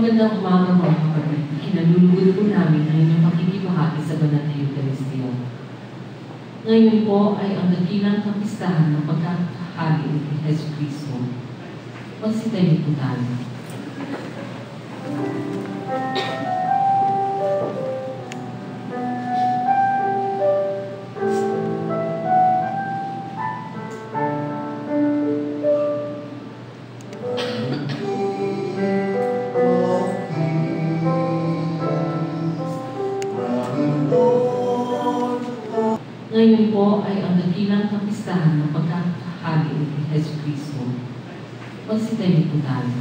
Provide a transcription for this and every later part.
Magandang umaga mga kapatid. Ikinalulugod po namin ang inyong pakikibahagi sa banal na Eucharistia. Ngayon po ay ang dakilang kapistahan ng pagkakahali ni Hesus Kristo. Magsitayo po tayo. Ngayon po ay ang dakilang kapistahan ng pagkakahali ni Hesus Kristo. Magsitayo po tayo.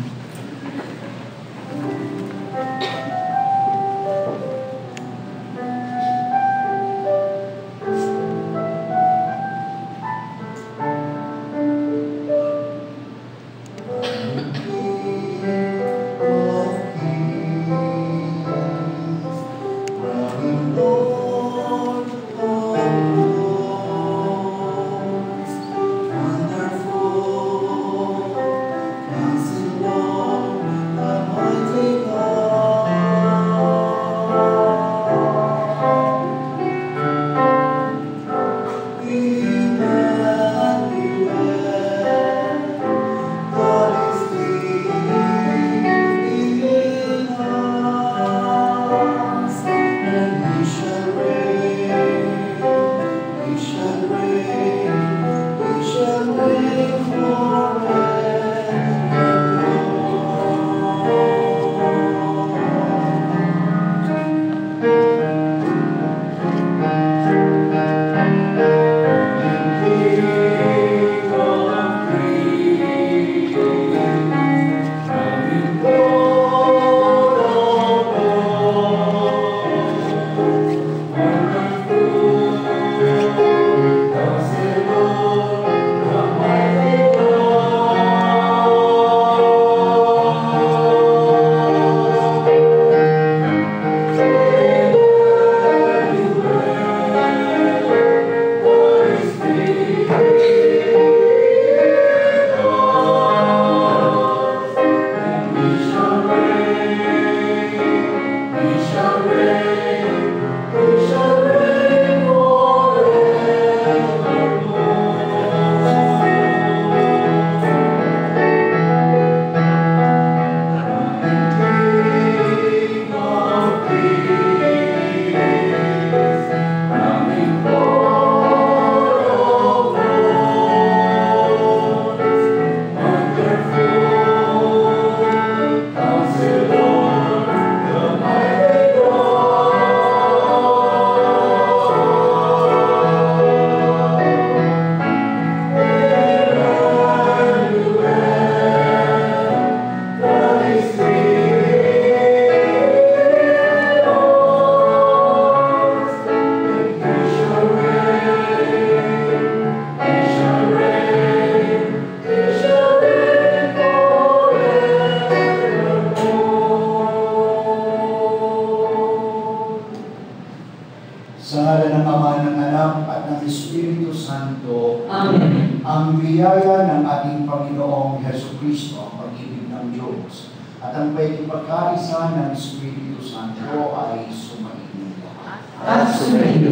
Sa ngalan ng Ama, ng Anak, at ng Espiritu Santo. Amen. Ang biyaya ng ating Panginoong Jesucristo, ang pag-ibig ng Diyos, at ang pwedeng pagkaisa ng Espiritu Santo ay sumainyo lahat. At sumainyo.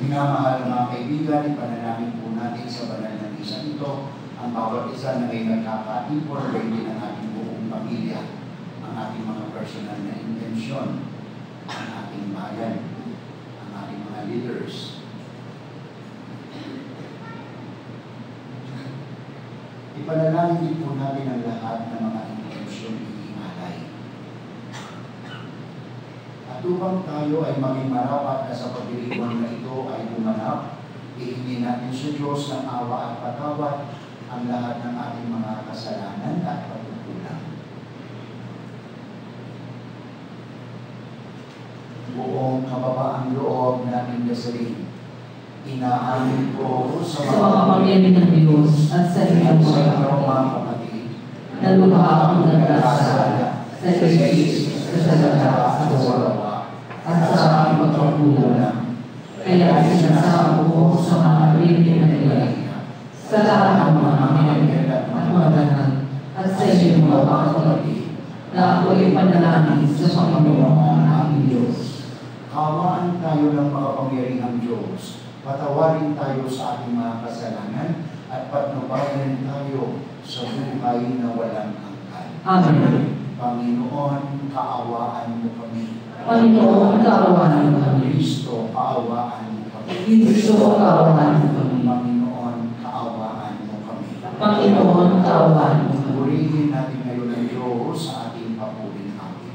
Minamahal mga kaibigan, ipanalangin po natin sa banal na misa ito ang bawat isa na may nagkakatipon, pwede ng ating buong pamilya, ang ating mga personal na intensyon, ang ating bayan, leaders. Ipanalangin din po natin ang lahat ng mga intensyon ihimalay. At upang tayo ay maging marapat na sa pagdiriwang na ito ay gumanap, ihingi natin sa Diyos ng awa at patawad ang lahat ng ating mga kasalanan at pagkukulang. Buong kababaang loob natin dasalin. Inaamin ko sa makapangyarihan ng Diyos at sa inyong mga kapatid na lubha akong nagkasala sa Isis, sa dagat, sa wala, at sa aking pagkakulang. Kaya sinasama ko sa mga rin na nilay, sa lahat ng mga anghel at mga banal, at sa inyong mga kapatid, na ako'y panalangin sa Panginoong aming Diyos. Kaawaan tayo ng makapangyarihang Diyos. Patawarin tayo sa ating mga kasalanan at patnubayan tayo sa buhay na walang hanggan. Amen. Panginoon, kaawaan mo kami. Panginoon, kaawaan mo kami. Kristo, kaawaan mo kami. Kristo, kaawaan mo kami. Panginoon, kaawaan mo kami. Panginoon, kaawaan mo kami. Purihin natin ngayon ang Diyos sa ating papurin amin.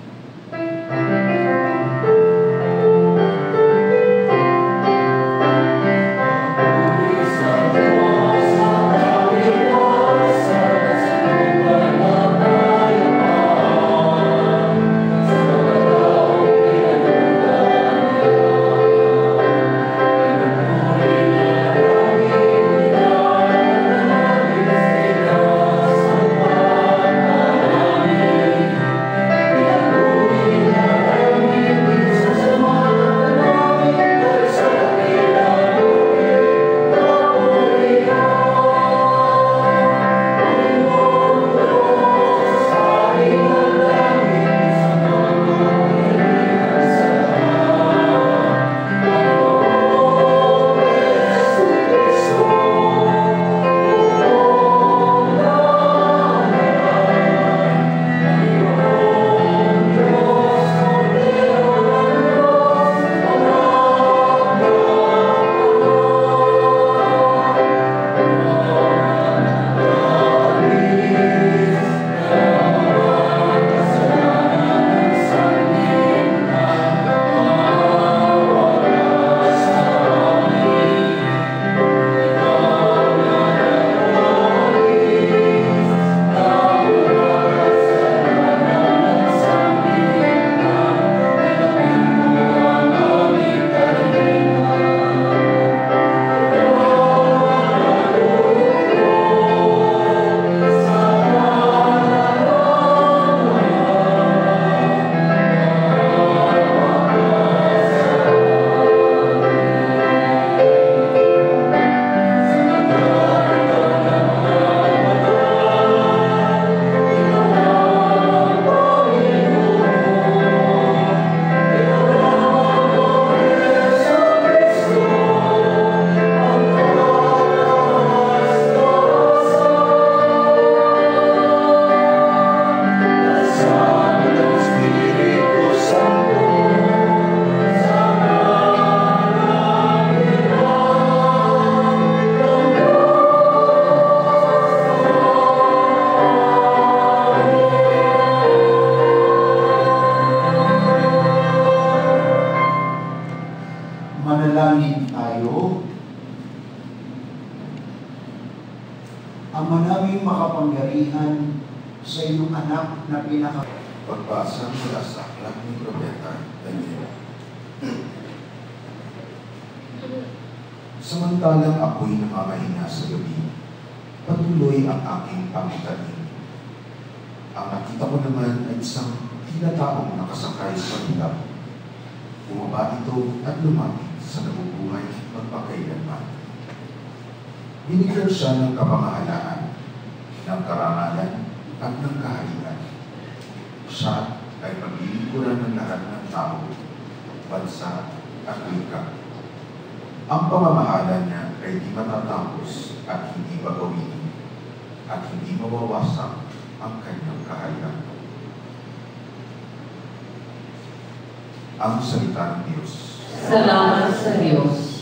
Manalangin tayo. Ama naming makapangyarihan, sa iyong anak na Pagbasa mula sa aklat ni Propeta Daniel. Samantalang ako'y namamahinga sa gabi, patuloy ang aking pangitanin. Ang nakita ko naman ay isang tila taong nakasakay sa ulap. Bumaba ito at lumapit sa nabubuhay magpakailanman. Binigyan siya ng kapamahalaan, ng karangalan at ng kaharian. Siya ay paglilingkuran ng lahat ng tao, bansa at wika. Ang pamamahala niya ay di matatapos at hindi bagawin, at hindi mawawasak ang kanyang kaharian. Ang salita ng Diyos. Salamat sa Diyos.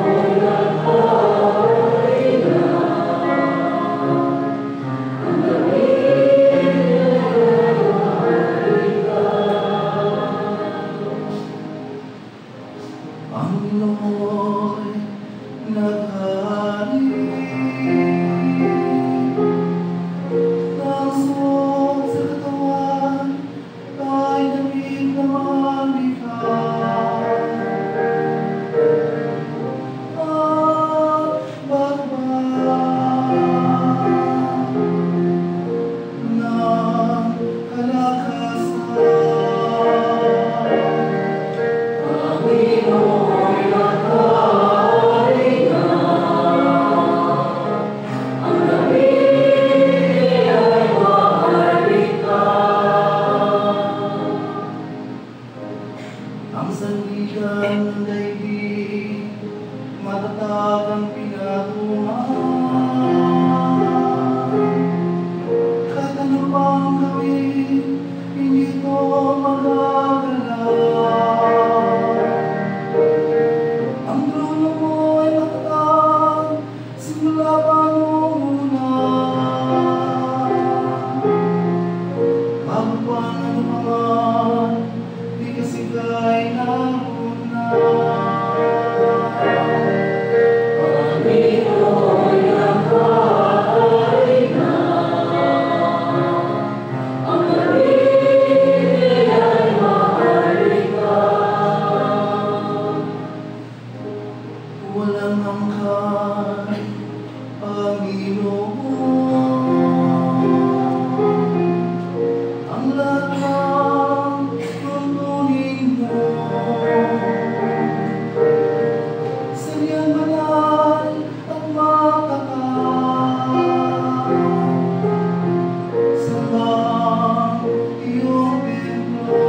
Amen. Ang sandigan ng daigdig, matatag ang pinatungan. Kahit ano pa ang gawin, hindi ito magagalaw. Ang trono mo ay matatag, simula pa noong una. Bago pa ng pangalan, di kasi ka'y naruna. Panginoon ang hari na, ang nabibigay ay mahari ka. Walang angkan, Panginoon, ang lahat ng tuntunin mo. Sa iyong banal at matatag, sambang iyong templo.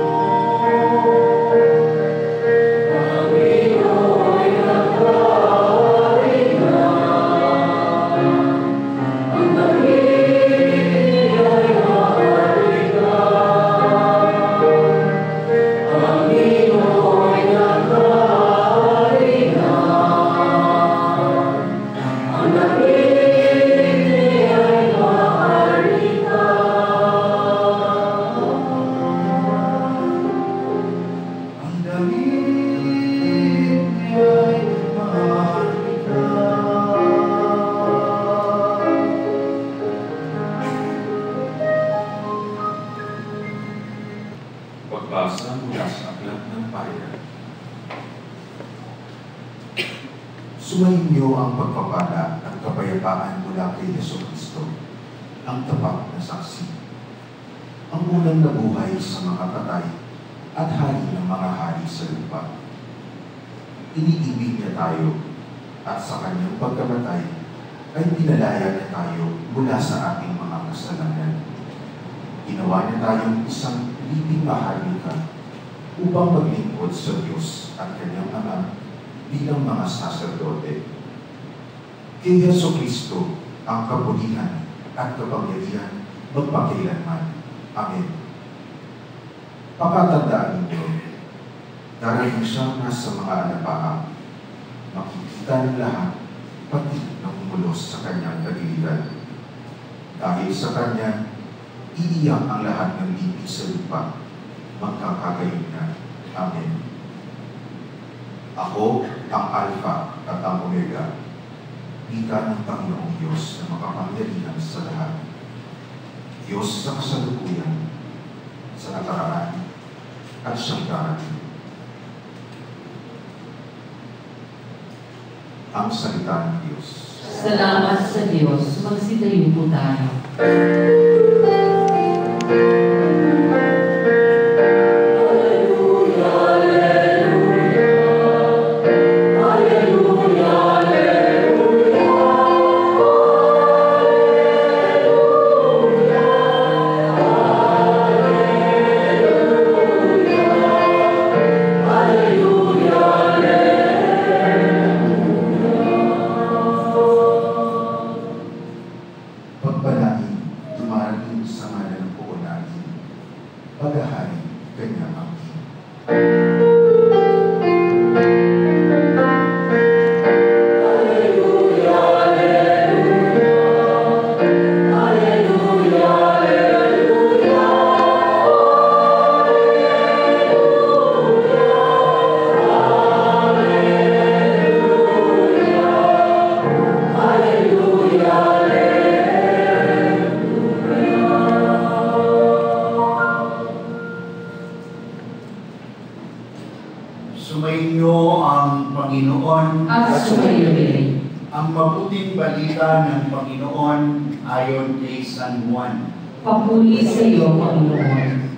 Panginoon ang hari na, ang nabibigay ay mahari ka. Panginoon ang hari na, ang nabibigay ay mahari ka. Ang damit ay mahari ka. Pagbasa mula sa Aklat ng Bayan. Sumainyo ang pagpapala at kapayapaan mula kay Jesucristo, ang tapat na saksi, ang unang nabuhay sa mga patay at hari ng mga hari sa lupa. Iniibig niya tayo at sa kanyang pagkamatay ay pinalaya niya tayo mula sa ating mga kasalanan. Ginawa niya tayong isang libing maharlika upang maglingkod sa Diyos at kanyang Ama bilang mga saserdote. Kay Jesucristo ang kapulihan at kapangyarihan magpakailanman. Amen. Pakatandaan ninyo, darating siyang nasa mga alapaap, makikita ng lahat, pati ng umulos sa kanyang kagiliran. Dahil sa kanya, iiyak ang lahat ng libig sa lupa, magkakagayon na. Amen. Ako ang Alpha at ang Omega, wika ng Panginoong Diyos na makapangyarihan sa lahat. Diyos sa kasalukuyan, sa nakaraan, at siyang darating. Ang salita ng Diyos. Salamat sa Diyos. Magsidayo po tayo. Pagpalain, dumarating sa ngalan ng buo natin, paghahari kanyang angkin. Sumainyo ang Panginoon At sumainyo ang mabuting balita ng Panginoon ayon kay San Juan. papuri sa iyo, Panginoon.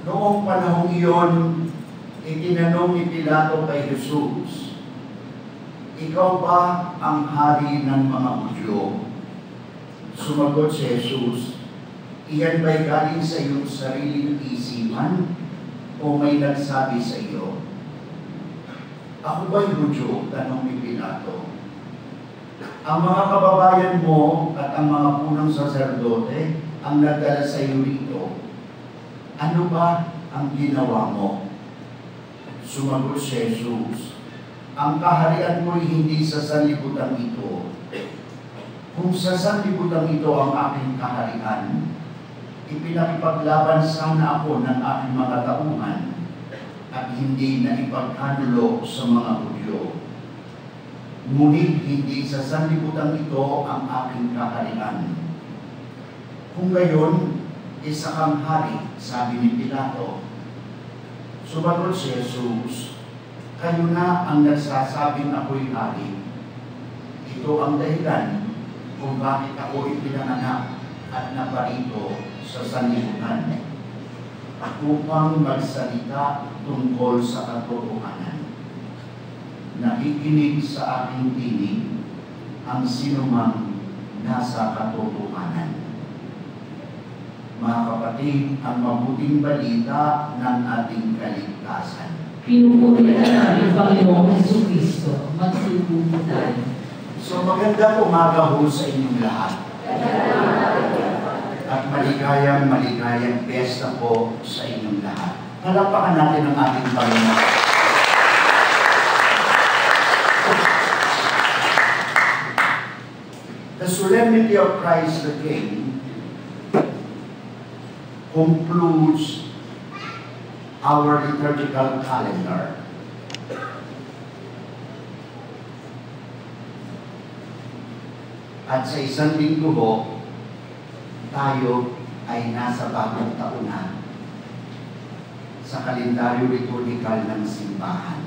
Noong panahong iyon, itinanong ni Pilato kay Jesus, ikaw ba ang hari ng mga Hudyo? Sumagot si Jesus, iyan ba'y galing sa iyong sariling isipan o may nagsabi sa iyo? Ako ba'y Hudyo? Tanong ni Pilato. Ang mga kababayan mo at ang mga punong saserdote ang nagdala sa iyo rito. Ano ba ang ginawa mo? Sumagot si Jesus, ang kaharian mo'y hindi sa sanlibutan ito. Kung sa sanlibutan ito ang aking kaharian, ipinakipaglaban sana ako ng aking mga tauhan at hindi na ipagkanulo sa mga Hudyo. Ngunit hindi sa sanlibutan ito ang aking kaharian. Kung gayon, isa kang hari, sabi ni Pilato. Sumagot si Jesus, kayo na ang nagsasabing ako'y hari. Ito ang dahilan kung bakit ako ipinanganak at naparito sa sanlibutan, upang magsalita tungkol sa katotohanan. Nakikinig sa aking tinig ang sinumang nasa katotohanan. Mga kapatid, ang mabuting balita ng ating kaligtasan. Pinupuri ka namin, Panginoong Jesucristo. Magsubo tayo. So magandang umaga ho sa inyong lahat. At maligayang piyesta po sa inyong lahat. Palakpakan natin ang ating Panginoon. The solemnity of Christ the King concludes our liturgical calendar. At sa isang linggo ho, tayo ay nasa bagong taon na sa kalendaryo liturgical ng simbahan.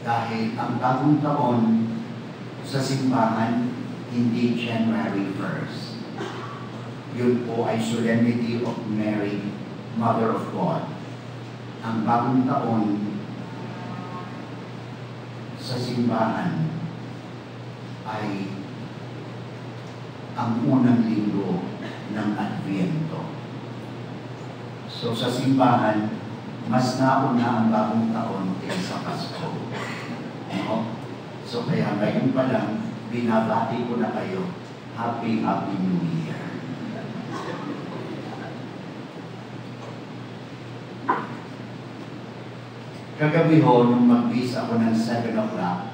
Dahil ang bagong taon sa simbahan, hindi January 1st. Yun po ay Solemnity of Mary, Mother of God. Ang bagong taon sa simbahan ay ang unang linggo ng Adviento. So sa simbahan, mas nauna ang bagong taon kaysa Pasko. No? So kaya ngayon pa lang, binabati ko na kayo, Happy New Year. Kagabi ho, nung mag-visa ako ng 7 o'clock,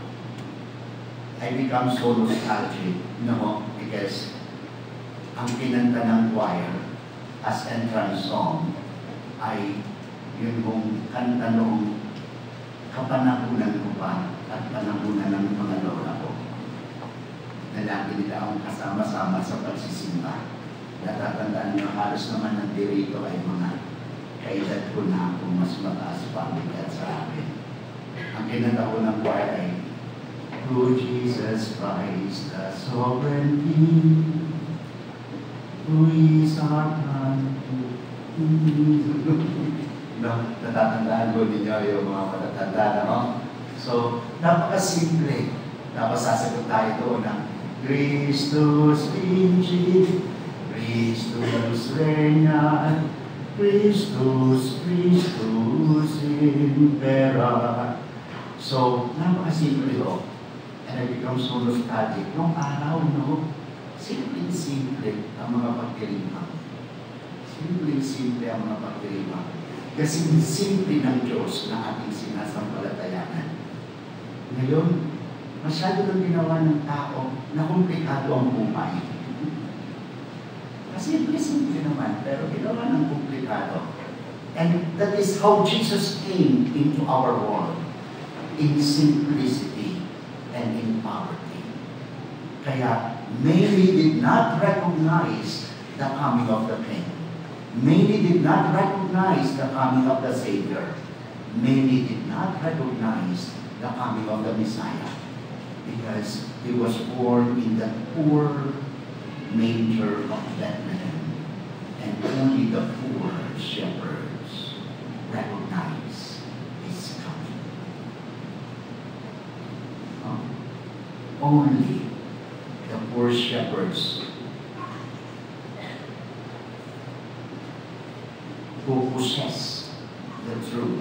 I become so nostalgic, no? Because ang kinanta ng choir as entrance song ay yun kong kanta noong kapanahunan ko pa at panahunan ng mga lola ko. Na lagi nila akong kasama-sama sa pagsisimba. Natatandaan nyo, halos naman ng dirito ay mga kaedad ko na akong mas mataas pa ang bigat sa akin. Ang kinanta ko ng choir ay through Jesus Christ, the sovereign King, who is our God. No, natatandaan ko ninyo yung mga matatanda, no? So, napakasimple. Tapos sasagot tayo doon ng Christus Vinci, Christus Reina, Christus, Christus Impera. So, napakasimple ho. And I become so nostalgic. Noong araw, no? Simple-simple ang mga pagkirimbang. Simple-simple ang mga pagkirimbang. Kasi simple ng Diyos na ating sinasampalatayanan. Ngayon, masyado ng ginawa ng tao na komplikado ang buhay. Kasi simple naman, pero ginawa ng komplikado. And that is how Jesus came into our world. In simplicity and in poverty. Kaya Mary did not recognize the coming of the King. Mary did not recognize the coming of the Savior. Mary did not recognize the coming of the Messiah because he was born in the poor manger of Bethlehem, and only the poor shepherds recognize his coming. only the poor shepherds who possess the truth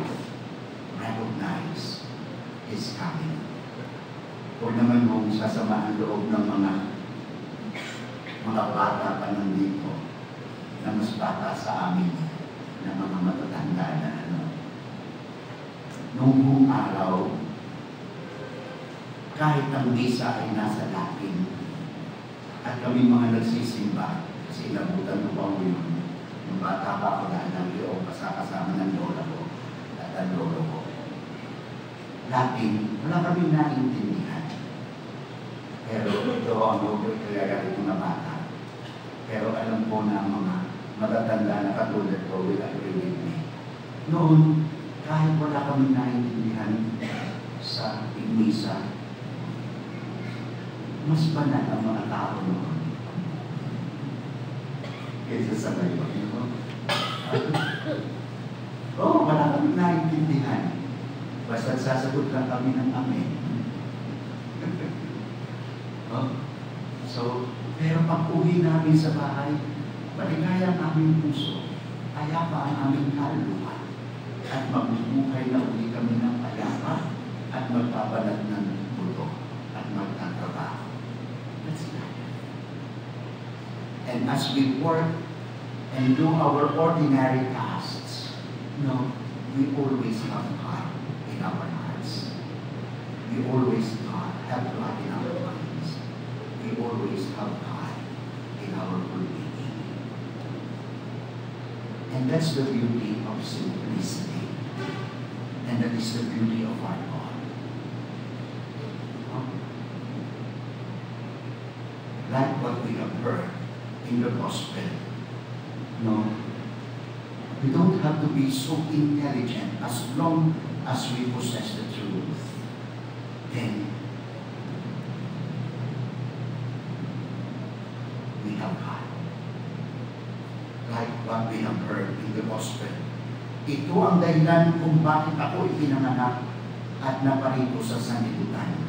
recognize His coming. Huwag naman mong sasama ang loob ng mga bata pa nandito na mas bata sa amin na mga matatanda na Noong buong araw, kahit ang misa ay nasa Latin at kami mga nagsisimba, kasi inabutan ko pa ko yun. Yung bata pa ako dahil ng iyo, kasama ng lola ko at ang lolo ko. Latin, wala kami naintindihan. Pero ito ang kaya ito na bata. Pero alam ko na ang mga matatanda na katulad ko will agree with me. Noon, kahit wala kami naintindihan sa igmisa, mas banal ang mga tao noon. Kaysa sa ngayon, wala kami naintindihan. Basta sasagot lang kami ng amen. Pero pag uwi namin sa bahay, maligaya ang aming puso, kaya pa ang aming kaluluwa, at magbubuhay na uli kami ng payapa at magpapalat ng buto at magtatrabaho. That's life. And as we work and do our ordinary tasks, we always have God in our hearts. We always have God in our minds. We always have God in our well-being. And that's the beauty of simplicity. And that is the beauty of our God. Like what we have heard in the gospel, we don't have to be so intelligent as long as we possess the truth. Then we have God. Like what we have heard in the gospel. Ito ang dahilan kung bakit ako ipinanganak at naparito sa sanlibutan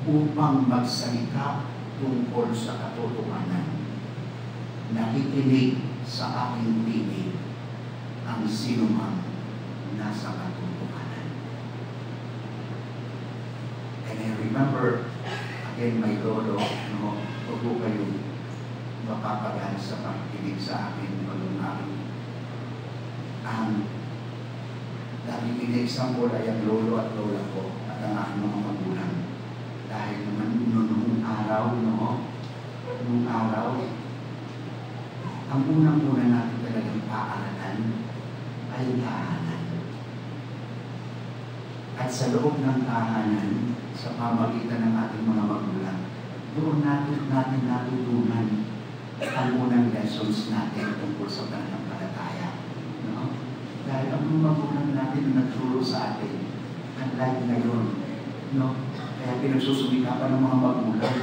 upang magsalita tungkol sa katotohanan. Nakikinig sa aking tinig ang sinumang nasa katotohanan. And I remember, again, my lolo, huwag po kayong mapapagal sa pakikinig sa akin pag-unakin. Nakikinig sa ay ang lolo at lola ko at ang aking mga magulang. Dahil naman noong araw, ang unang-una natin talagang paaralan ay ang tahanan. At sa loob ng tahanan, sa pamagitan ng ating mga magulang, doon natin natutunan ang unang lessons natin tungkol sa pananampalataya. Dahil ang mga magulang natin na nagturo sa atin, unlike ngayon, kaya pinagsusumikapan ng mga magulang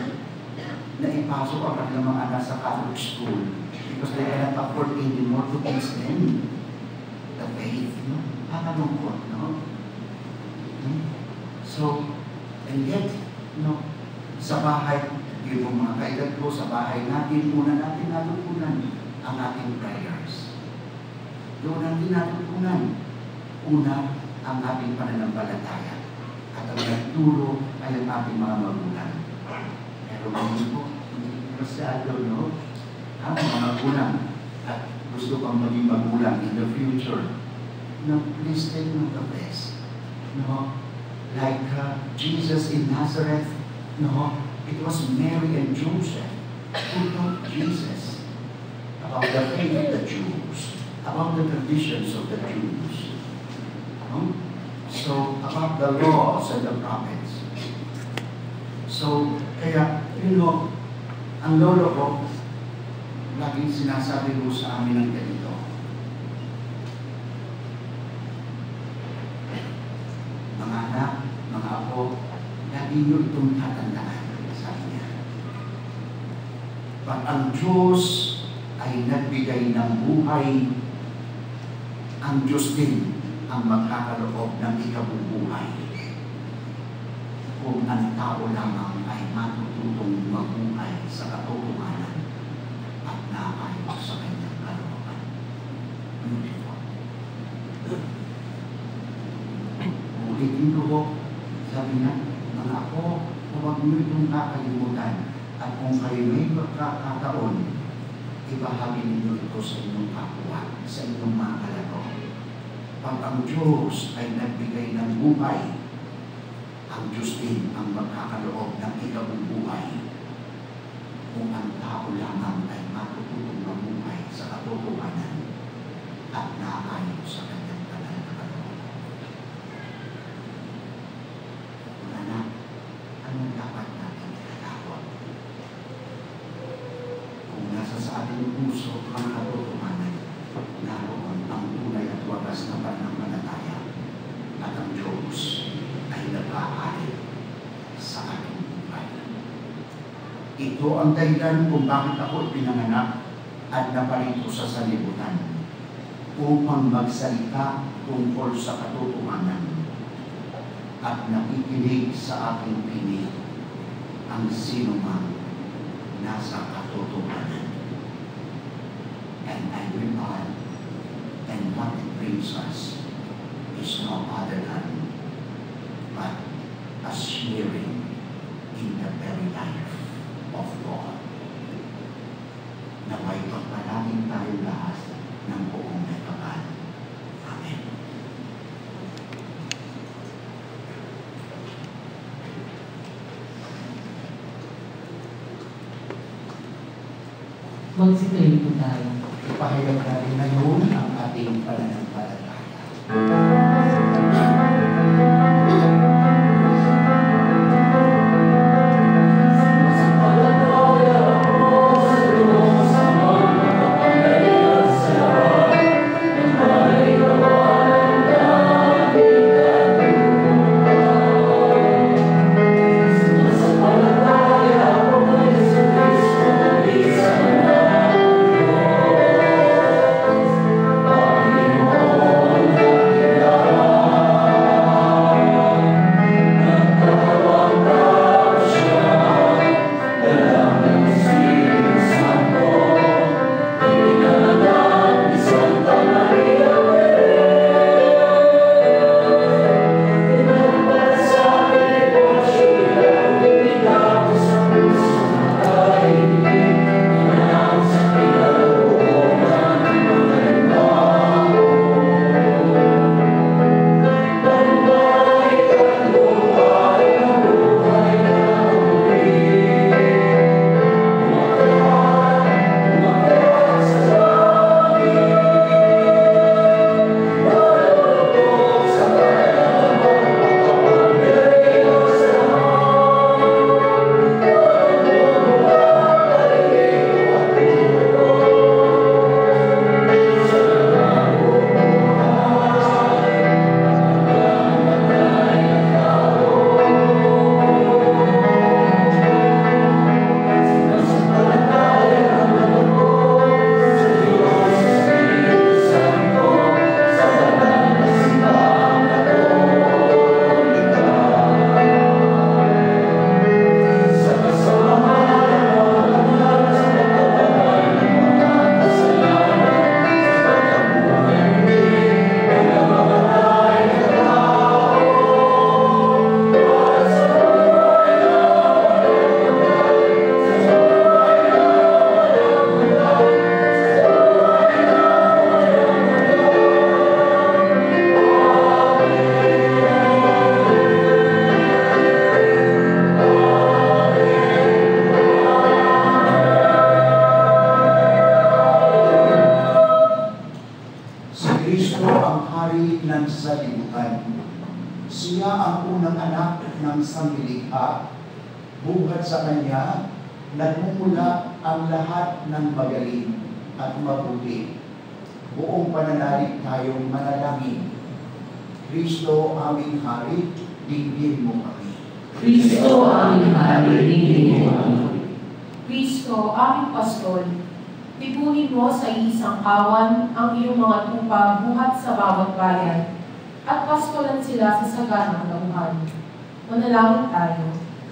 na ipasok ang kanilang mga anak sa Catholic school because they cannot afford anymore to teach them the faith. Pakalungkot, So, and yet, sa bahay, yung mga kaedad ko, sa bahay natin, muna natin natutunan ang ating prayers. Doon natin natutunan, una, ang ating pananampalataya. At ang nagturo ay ang ating mga magulang. Pero ngayon po, hindi masyado, ang mga magulang at gusto pang maging magulang in the future. Please take note of this. Like Jesus in Nazareth, it was Mary and Joseph who taught Jesus about the faith of the Jews, about the traditions of the Jews. So, about the laws and the prophets. So, kaya, ang lolo ko, laging sinasabi mo sa amin ng ganito. Mga anak, mga apo, lagi nyo itong tatandaan, sabi niya. Pag ang Diyos ay nagbigay ng buhay, ang Diyos din ang magkakaloob ng ikabubuhay. Kung ang tao lamang ay matututong mabuhay sa katotohanan at naayon sa kanyang kalooban. Beautiful. Ulitin ko, sabi niya, mga ako, huwag niyo itong kakalimutan. At kung kayo may magkakataon, ibahagi ninyo ito sa inyong kapwa, sa inyong mga kalaro. Pag ang Diyos ay nagbigay ng buhay, ang Diyos din ang magkakaloob ng ikabubuhay. Kung ang tao lamang ay matututong mabuhay sa katotohanan at naayon sa kanyang banal na kaloob. Mga anak, ano dapat natin ilalawag? Kung nasa sa ating puso ang katotohanan, naroon ang tunay at wagas na pananampalataya at ang Diyos ay nag-aari sa ating buhay. Ito ang dahilan kung bakit ako pinanganak at naparito sa sanlibutan upang magsalita tungkol sa katotohanan at nakikinig sa aking pinig ang sinumang nasa katotohanan. And I will add, and what it brings us is no other than but a sharing in the very life of God. Naway pagpalaging tayo lahat ng buong may kapal. Amen. Magsitayo po tayo. Ipahayag natin ngayon ang ating pananampalataya. Siya ang unang anak ng sanglilikha. Bugad sa Kanya, nagmumula ang lahat ng magaling at mabuti. Buong pananalig tayong manalangin. Kristo aming Hari, dinggin mo kami. Kristo aming Hari, dinggin mo kami. Kristo aming Pastol, tipunin mo sa isang kawan ang iyong mga tupa buhat sa bawat bayan, at pastolan sila sa saganang labuhan. Manalangin tayo.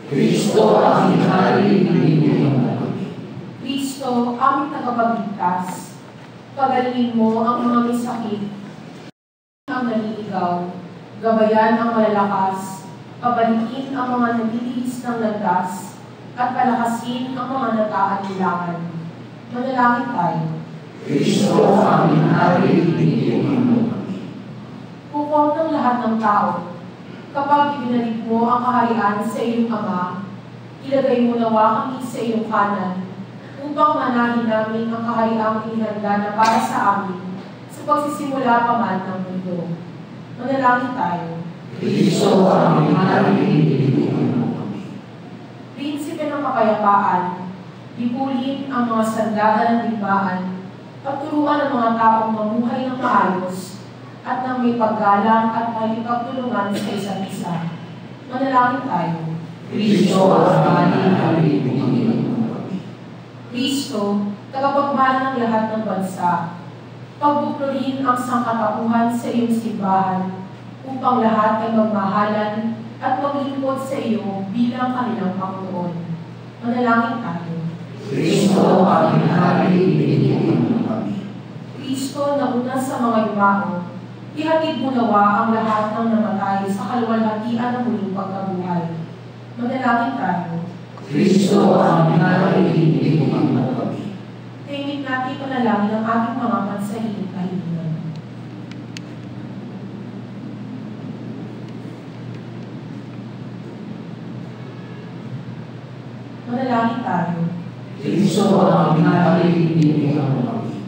Kristo, aming hari, pinipigyan mo kami. Kristo, aming tagapagligtas, pagalingin mo ang mga may sakit, ang naliligaw, gabayan ang malalakas, pabalikin ang mga naglilihis ng landas, at palakasin ang mga nag-aalinlangan. Manalangin tayo. Kristo, aming hari, pinipigyan mo kami. Hukom ng lahat ng tao, kapag ibinalik mo ang kaharian sa iyong Ama, ilagay mo nawa kami sa iyong kanan, upang manahin namin ang kahariang inihanda na para sa amin sa pagsisimula pa man ng mundo. Manalangin tayo. Kristo, aming hari, pinipigyan mo kami. Prinsipe ng kapayapaan, lipulin ang mga sandagan ng digmaan, at turuan ang mga taong mamuhay ng maayos, at nang may paggalang at makikipagtulungan sa isa't isa. Manalangin tayo. Kristo, aming hari, pinipigyan mo kami. Kristo, tagapagmahal ng lahat ng bansa, pagbukluhin ang sangkatauhan sa iyong simbahan, upang lahat ay magmahalan at maglingkod sa iyo bilang kanilang Panginoon. Manalangin tayo. Kristo, aming hari, pinipigyan mo kami. Kristo, na una sa mga yumao, ihatid mo nawa ang lahat ng namatay sa kaluwalhatian ng muling pagkabuhay. Manalangin tayo. Kristo, aming hari, pinipigyan mo kami. Tahimik natin panalangin ang ating mga pansahiling kahilingan. Manalangin tayo. Kristo, aming hari, pinipigyan mo kami.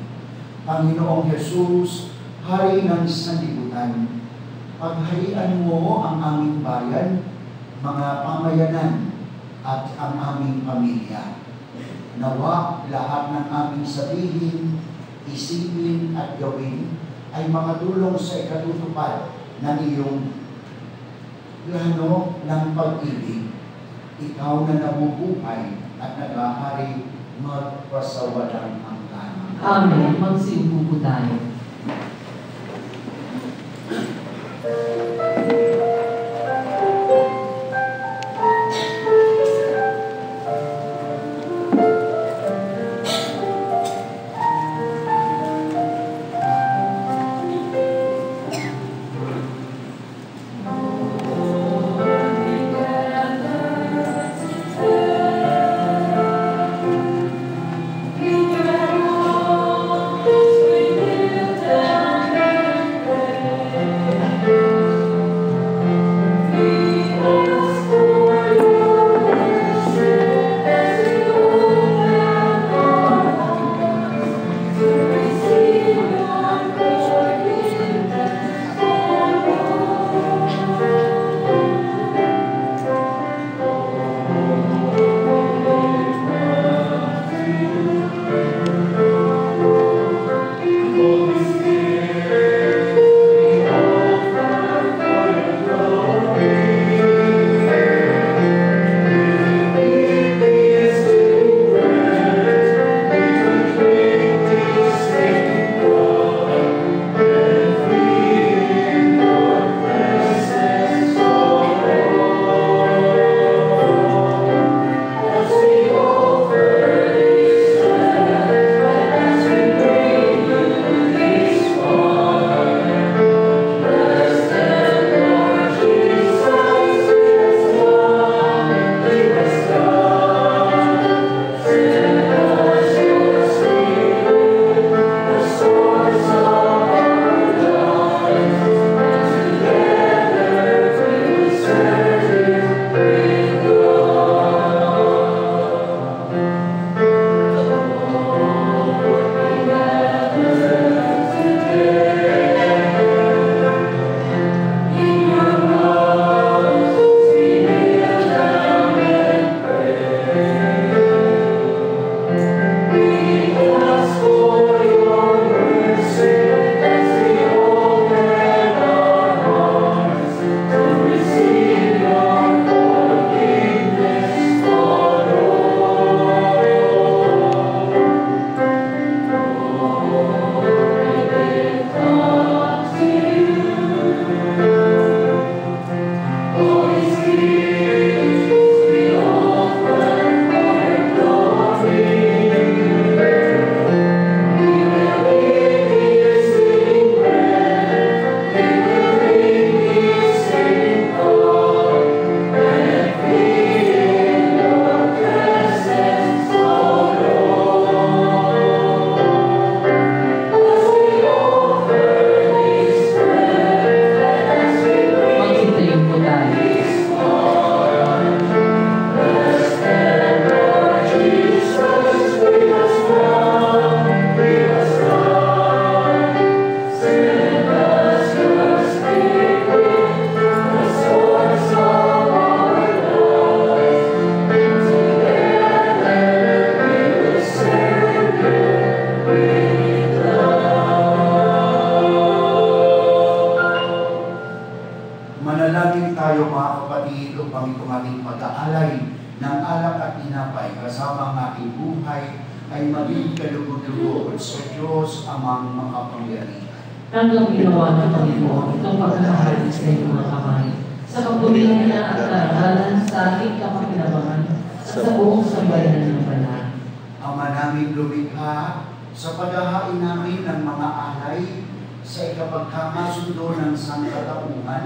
Panginoong Jesus, Hari ng sanlibutan, pagharian mo ang aming bayan, mga pamayanan, at ang aming pamilya. Nawa lahat ng aming sabihin, isipin at gawin ay makatulong sa ikatutupad ng iyong plano ng pag-ibig. Ikaw na nabubuhay at naghahari magpasawalang hanggan. Amen. Magsiupo po tayo. We pag-aalay ng alak at tinapay kasama ang aking buhay ay maging kalugod-lugod sa Diyos amang makapangyarihan. Tanggap ginawa ng Panginoon itong pagkakahalik sa iyong mga kamay, sa kapulihan niya at karangalan sa ating kapakinabangan sa buong sambayanan ng banal. Ama namin lumikha, sa paghahain namin ng mga alay sa ikapagkakasundo ng sangkatauhan,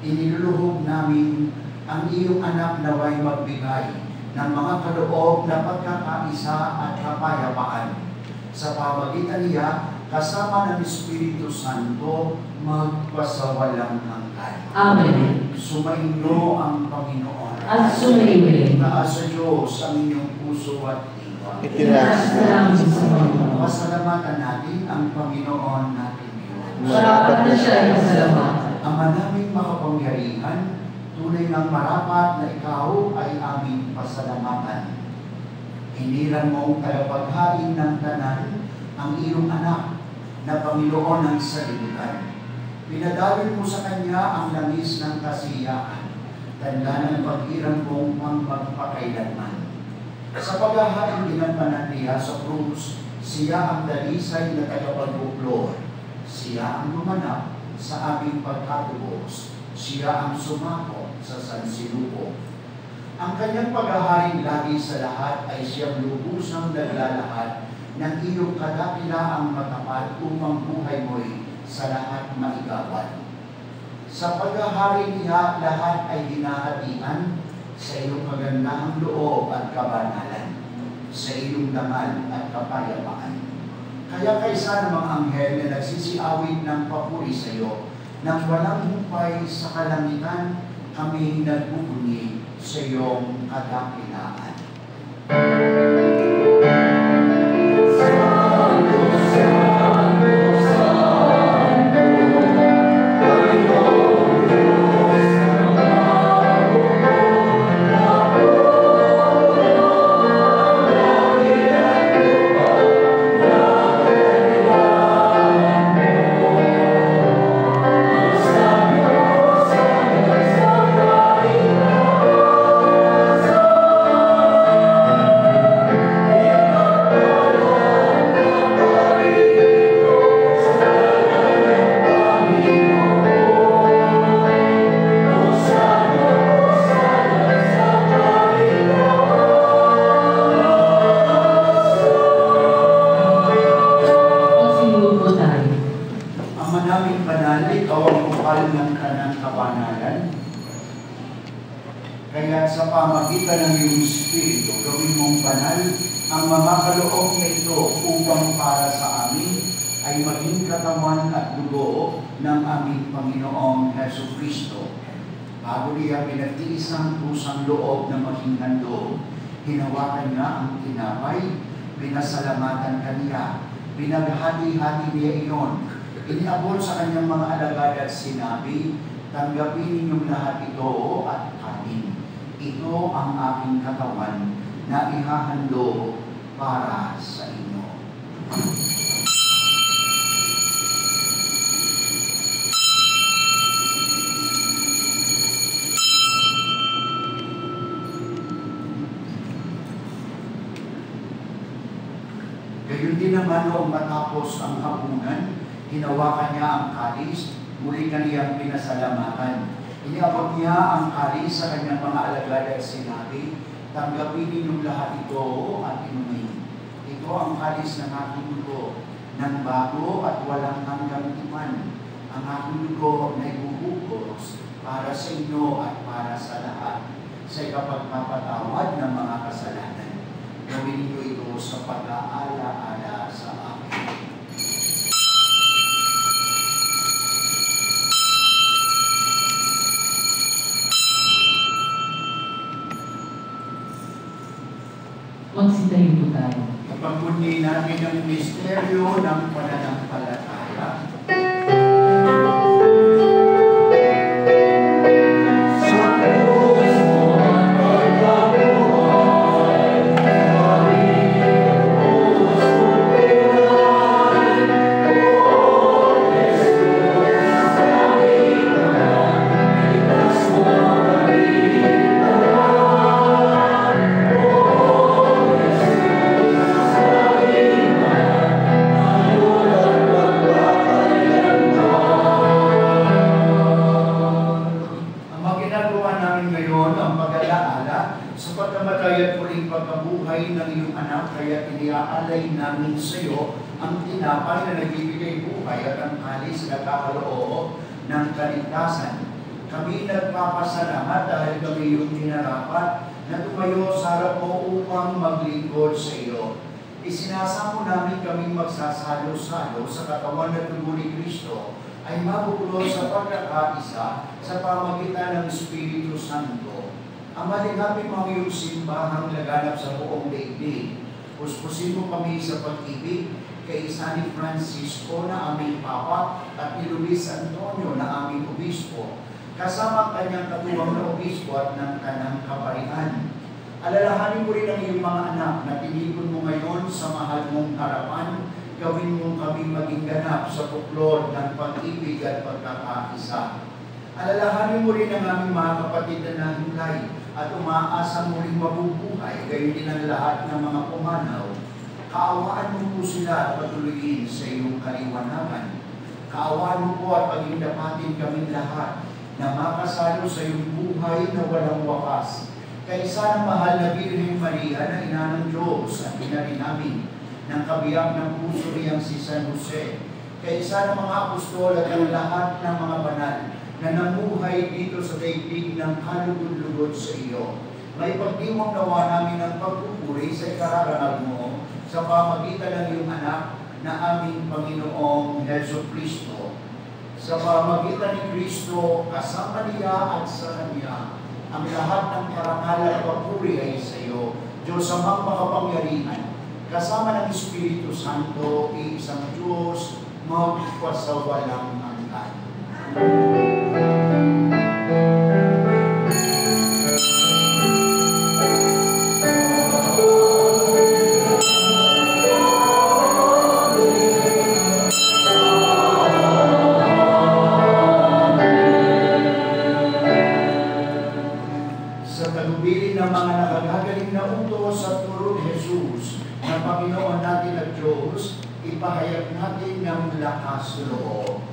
iniluluhog namin ang iyong anak na way magbigay ng mga kaloob na pagkakaisa at kapayapaan. Sa pamagitan niya, kasama ng Espiritu Santo, magpasawalang hanggan. Amen. Sumainyo ang Panginoon. At sumainyo. Taas sa Diyos ang inyong puso at diwa. Itinaas na namin sa Panginoon. Pasalamatan natin ang Panginoon natin Diyos. Marapat na siya ay masalamat. Ama naming makapangyarihan, tunay ng marapat na ikaw ay aming pasalamatan. Hiniran mong tagapaghain ng tanan ang iyong anak na Panginoon ng sanlibutan. Pinadalin mo sa Kanya ang langis ng kasiyahan, tanda ng pag-irang mong magpakailanman. Sa paghahain ginampanan niya sa krus, siya ang dalisay na tagapagbuklod. Siya ang lumanap sa aming pagkatubos. Siya ang sumako sa sansilupo. Ang kanyang paghaharing lagi sa lahat ay siyang lubusang naglalahad ng iyong kadakilaang matapat upang buhay mo'y sa lahat maigawan. Sa paghahari niya, lahat ay hinahatian sa iyong magandang loob at kabanalan, sa iyong dangal at kapayapaan. Kaya kaysa ng mga anghel na nagsisiawit ng papuri sa iyo, nang walang hupay sa kalangitan, kami nagbubunyi sa iyong kadakilaan. Kaya sa pamagitan ng iyong Espiritu, gawin mong banal ang mga kaloob na ito upang para sa amin ay maging katawan at dugo ng aming Panginoong Jesucristo. Bago niya pinagtiis ang pusang loob na maging handog, hinawakan niya ang tinapay, pinasalamatan kaniya, pinaghati-hati niya iyon, iniabot sa kanyang mga alagad at sinabi, tanggapin ninyong lahat ito at kanin. Ito ang aking katawan na ihahandog para sa inyo. Gayon din naman noong matapos ang hapunan, hinawakan niya ang kalis, muli kaniyang pinasalamatan. Iniabot niya ang kalis sa kanyang mga alagad at sinabi, tanggapin ninyong lahat ito at inumin. Ito ang kalis ng aking dugo, ng bago at walang hanggang timan. Ang aking dugo na ibuhugos para sa inyo at para sa lahat, sa ikapagpapatawad ng mga kasalanan. Gawin niyo ito sa pag-aala-ala sa akin. Magsitayo po tayo. Kapag-unin natin ang misteryo ng pananampalataya, sa pagkamatay at muling pagkabuhay ng iyong anak, kaya iniaalay namin sa iyo ang tinapay na nagbibigay buhay at ang kalis na nagkakaloob ng kaligtasan. Kami nagpapasalamat dahil kami iyong hinarapan na tumayo sa harap mo upang maglingkod sa iyo. Isinasamo namin kaming magsasalo-salo sa katawan at dugo ni Kristo ay mabubulo sa pagkakaisa sa pamagitan ng Espiritu Santo. Ang maligapit mga iyong simbahang laganap sa buong daigdig. Puspusin mo kami sa pag-ibig kay isa ni Francisco na aming Papa at ni Luis Antonio na aming Obispo, kasama kanyang katuwang na Obispo at ng kanang kaparian. Alalahanin mo rin ang iyong mga anak na tinipon mo ngayon sa mahal mong harapan. Gawin mong kami maging ganap sa buklod ng pag-ibig at pagkakaisa. Alalahanin mo rin ang aming mga kapatid na nahimlay at umaasang muling mabubuhay, gayon din ang lahat ng mga pumanaw. Kaawaan mo po sila at patuloyin sa iyong kaliwanagan. Kaawaan mo po at pagindapatin kaming lahat na makasalo sa iyong buhay na walang wakas. Kaisa ng mahal na Birhen Maria na ina ng Diyos at ina rin namin ng kabiyak ng puso niyang si San Jose. Kaisa ng mga apostol at ang lahat ng mga banal na namuhay dito sa daigdig ng kalugod-lugod sa iyo. May pagdiwang nawa namin ang pagpupuri sa ikararangal mo sa pamagitan ng iyong anak na aming Panginoong Heso Kristo. Sa pamagitan ni Kristo, kasama niya at sa Kanya, ang lahat ng parangal at pagpupuri ay sa iyo, Diyos amang makapangyarihan, kasama ng Espiritu Santo, iisang Diyos, magpasawalang hanggan. Sa tagubilin ng mga nakagagaling na utos at turo ni Jesus na Panginoon natin at Diyos, ipahayag natin ng lakas loob.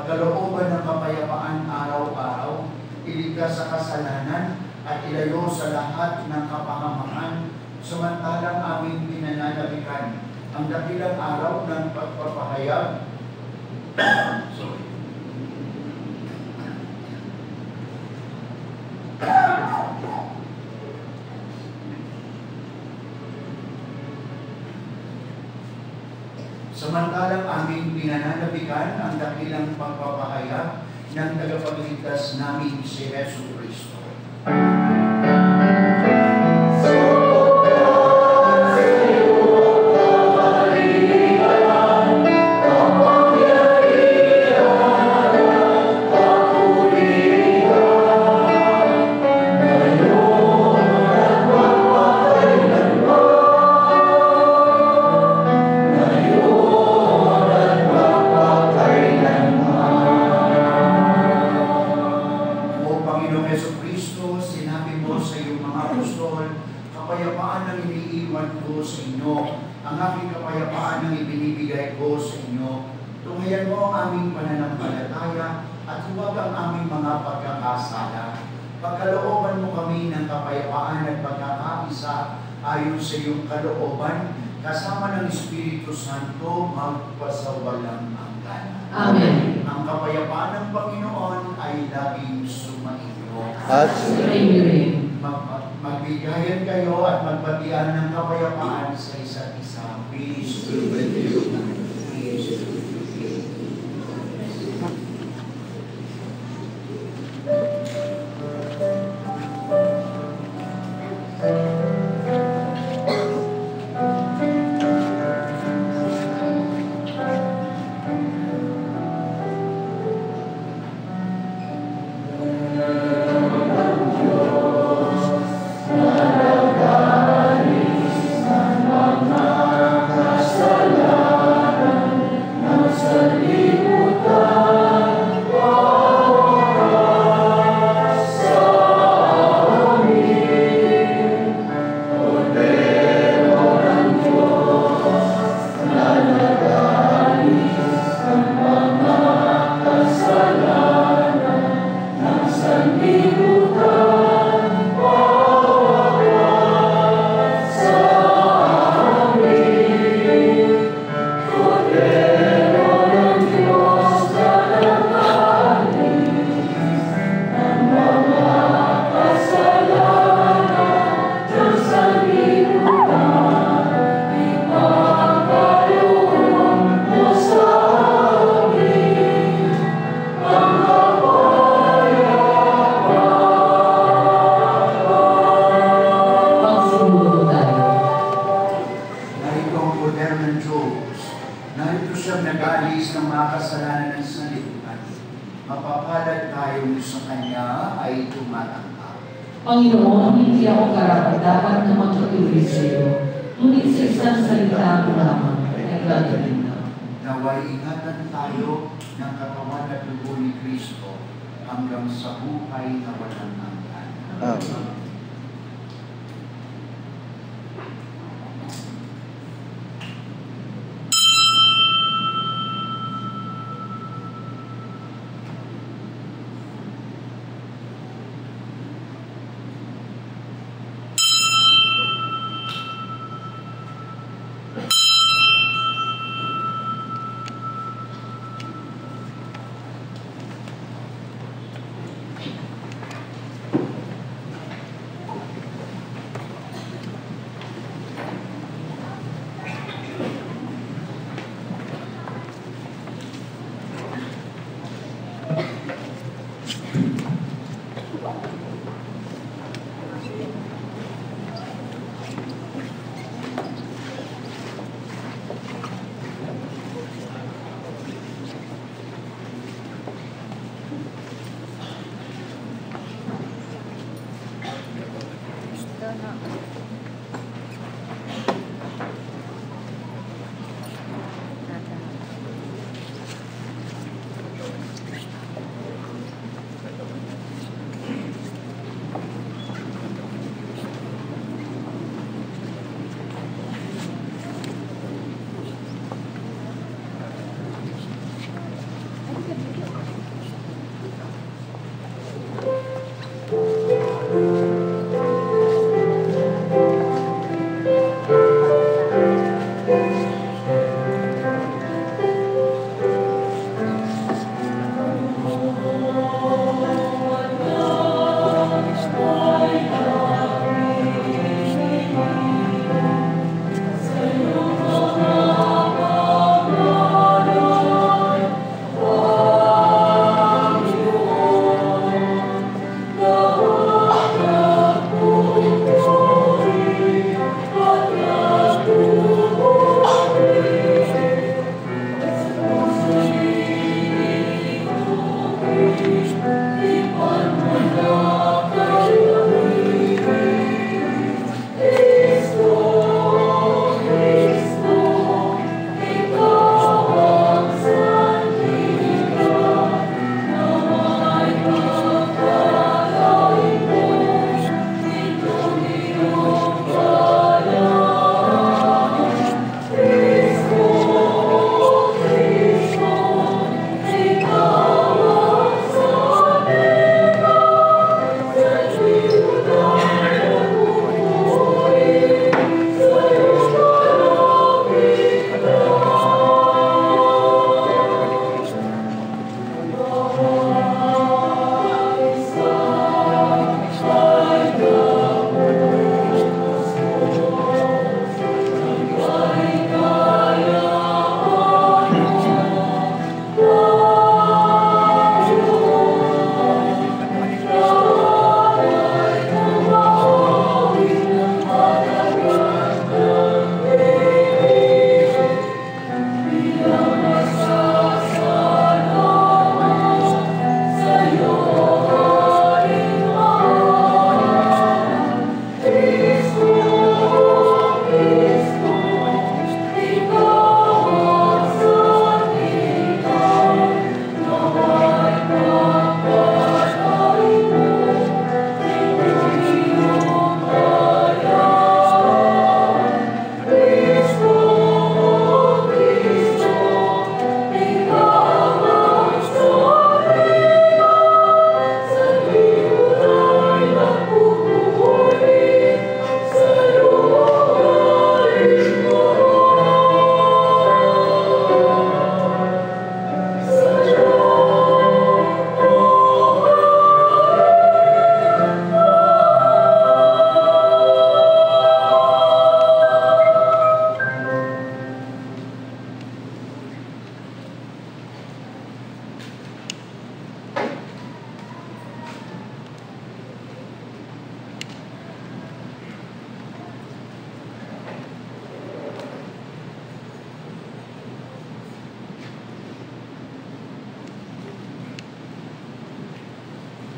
pagkalooban ng kapayapaan araw-araw, iligtas sa kasalanan at ilayo sa lahat ng kapahamakan, samantalang aming pinananabikan ang dakilang araw ng pagpapahayag. Samantalang aming pinananabikan ang dakilang pagpapahayag ng tagapagligtas namin si Heso Kristo. Kapangyarihan ko sa inyo. Ang aking kapayapaan ang ibinibigay ko sa inyo. Tunghayan mo ang aming pananampalataya at huwag ang aming mga pagkakasala. Pagkalooban mo kami ng kapayapaan at pagkakaisa ayon sa iyong kalooban, kasama ng Espiritu Santo, magpasawalang hanggan. Amen. Ang kapayapaan ng Panginoon ay laging sumaiyo. At Amen. Magbigayan kayo at magbatian ng kapayapaan sa isa't isa. Peace be with you. Peace be with you. Panginoon, hindi ako karapat-dapat na magpatuloy sa iyo. Ngunit sa isang salita mo lamang, ay gagawin na. Naway ingatan tayo ng katawan at dugo ni Kristo hanggang sa buhay na walang hanggan. Amen.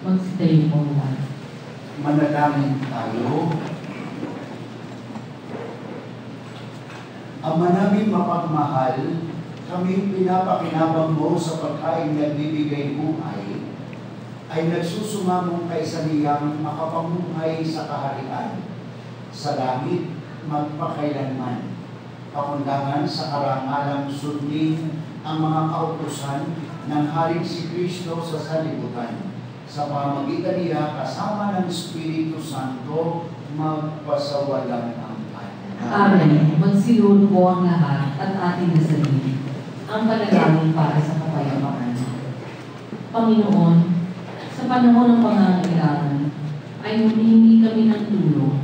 Magsitayo po lahat. Manalangin tayo. Ama namin mapagmahal, kami pinapakinabang mo sa pagkain nagbibigay buhay, ay nagsusumamong kay sa niyang makapamuhay sa kaharian, sa langit magpakailanman. Pakundangan sa karangalang sundin ang mga kautusan ng Haring si Kristo sa sanlibutan. Sa pamagitan niya kasama ng Espiritu Santo, magpasawalang hanggan. Amen. Magsilod po ang lahat at ating nasalin ang panalangin para sa kapayapaan. Panginoon, sa panahon ng pangangailangan, ay humihingi kami ng tulong.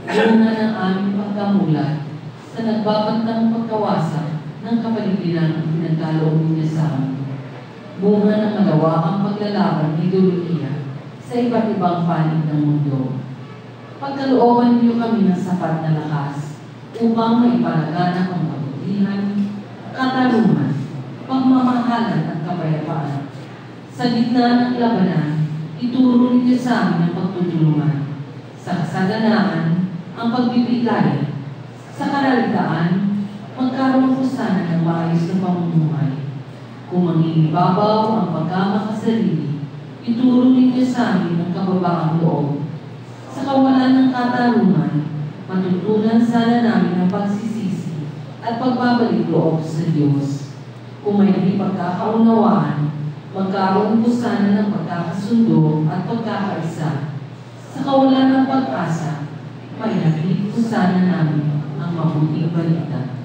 Bunga ng aming pagkamulat sa nagbabantang pagkawasak ng kapaligiran ang pinagkaloob niya sa amin. Bunga ng malawakang paglalaban ng ideolohiya sa iba't ibang panig ng mundo. Pagkalooban niyo kami ng sapat na lakas upang maipalaganap ang kabutihan, katarungan, pagmamahalan at kapayapaan. Sa gitna ng labanan, ituro niyo sa amin ang pagtutulungan. Sa kasaganaan, ang pagbibigay. Sa kalalitaan, magkaroon po sana ng maayos na pamumuhay. Kung mangingibabaw ang pagkamakasarili, ituro ninyo sa amin ang kababaang loob. Sa kawalan ng katarungan, matutunan sana namin ang pagsisisi at pagbabalik loob sa Diyos. Kung may di pagkakaunawaan, magkaroon po sana ng pagkakasundo at pagkakaisa. Sa kawalan ng pag-asa, maihatid po sana namin ang mabuting balita.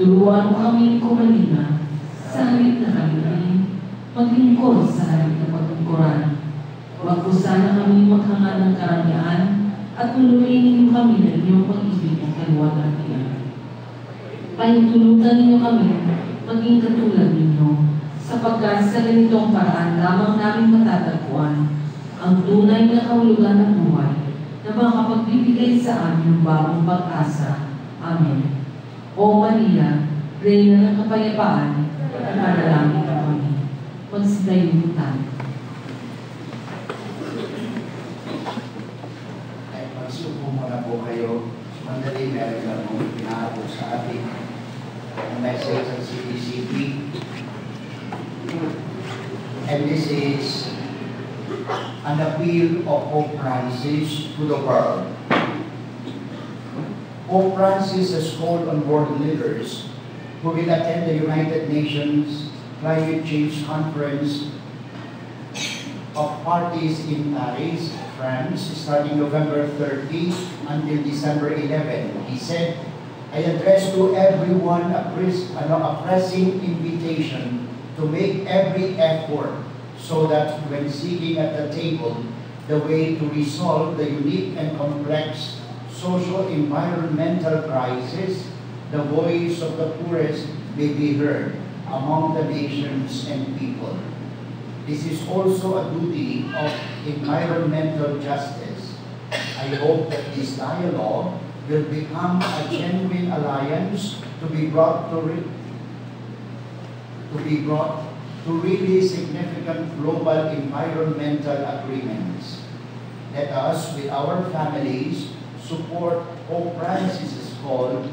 Turuan mo kami kumalina sa halip na kami maglingkod sa halip na pagtungkuran. Huwag po sana kami maghangad ng karangyaan at tuluyin ninyo kami ng inyong pag-ibig at kaluwalhatian. Pahintulutan ninyo kami maging katulad ninyo sapagkat sa ganitong paraan lamang namin matatagpuan ang tunay na kahulugan ng buhay na makapagbibigay sa amin ng bagong pag-asa. Amen. O Maria, Reyna ng Kapayapaan, panalangin mo kami. Magsitayo po tayo. Ay, magsupo muna po kayo. Mandali, meron lang mong pinahapos sa ating message ng CDCP. And this is an appeal of Pope Francis to the world. Pope Francis has called on world leaders who will attend the United Nations Climate Change Conference of Parties in Paris, France, starting November 30 until December 11. He said, I address to everyone a pressing invitation to make every effort so that when sitting at the table, the way to resolve the unique and complex social-environmental crisis, the voice of the poorest may be heard among the nations and people. This is also a duty of environmental justice. I hope that this dialogue will become a genuine alliance to be brought to really significant global environmental agreements. Let us, with our families, support Pope Francis's call,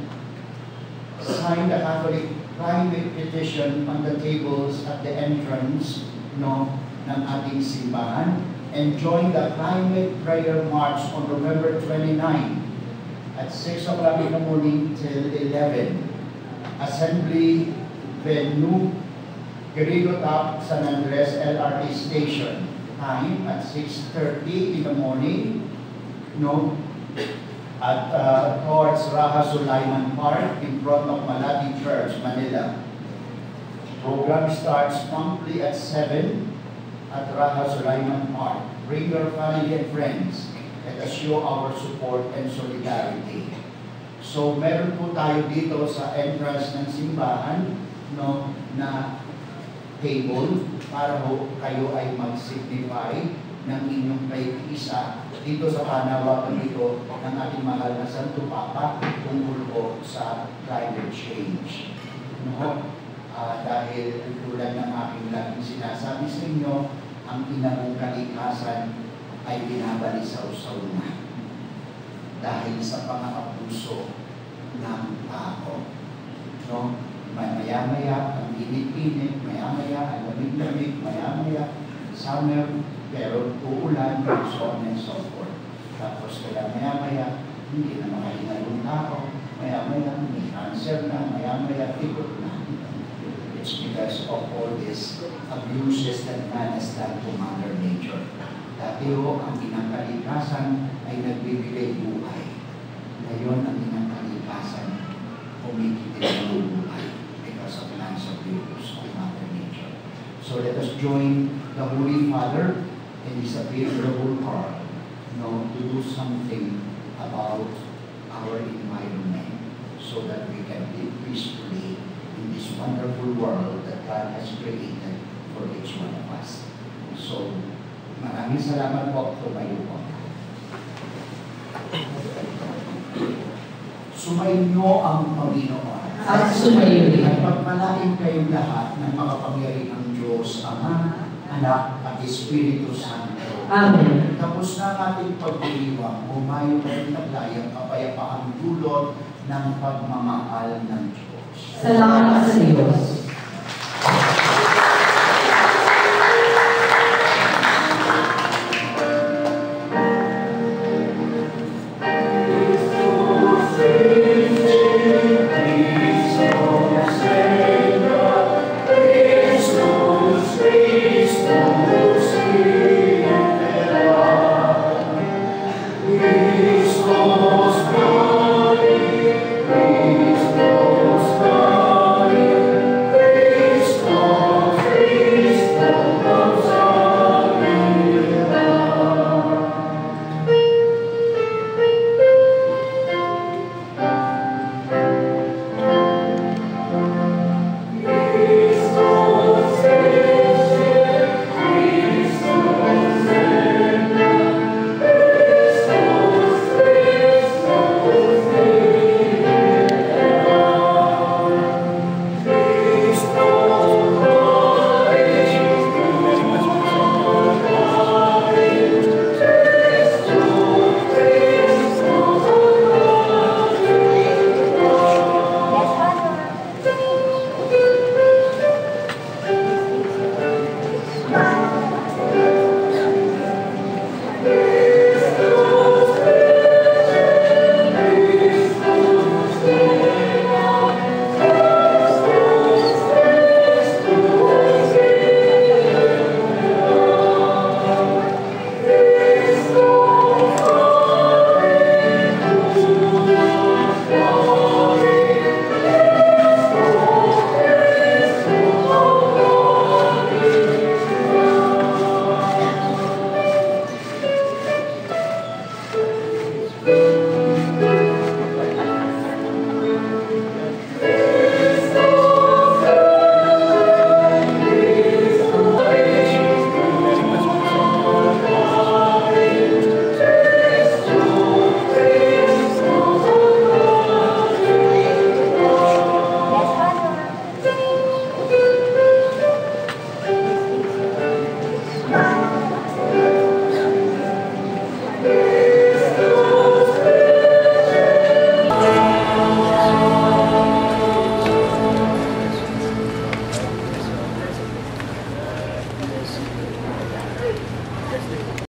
sign the Catholic climate petition on the tables at the entrance ng ating simbahan, and join the climate prayer march on November 29 at 6 o'clock in the morning till 11. Assembly venue, Querido Tap, San Andres LRT Station. Time at 6:30 in the morning. At towards Raha Sulaiman Park in front of Malati Church, Manila. Program starts promptly at 7 at Raha Sulaiman Park. Bring your family and friends. Let us show our support and solidarity. So meron po tayo dito sa entrance ng simbahan na table para kayo ay mag-signify ng inyong pag-iisa dito sa panawagan ito ng ating mahal na Santo Papa tungkol po sa climate change. Dahil tulad ng aking laging sinasabi sa inyo, ang inang kalikasan ay binabalisaw-saw na dahil sa pang-aabuso ng tao. No? Maya-maya ang init-init, maya-maya ang lamig-lamig, maya-maya summer, pero uulan, so on and so forth. Tapos kaya maya-maya, hindi na makahinga yung tao, maya-maya may cancer na, maya-maya ikot na. It's because of all these abuses that man has done to Mother Nature. Dati ho, ang kinangkalikasan ay nagbibigay buhay. Ngayon, ang kinangkalikasan kumikitin ng buhay because of plans of abuse of Mother Nature. So let us join the Holy Father in his available heart, to do something about our environment so that we can live peacefully in this wonderful world that God has created for each one of us. So, maraming salamat po. Tumayo po. Sumainyo ang Panginoon. At sumayo rin. At pagpalain kayong lahat ng makapangyarihang Diyos, Ama, Anak, at Espiritu Santo. Amen. Tapos na ang ating pagdiriwang, humayo kayo naglayang kapayapaang dulot ng pagmamahal ng Diyos. Salamat sa Diyos.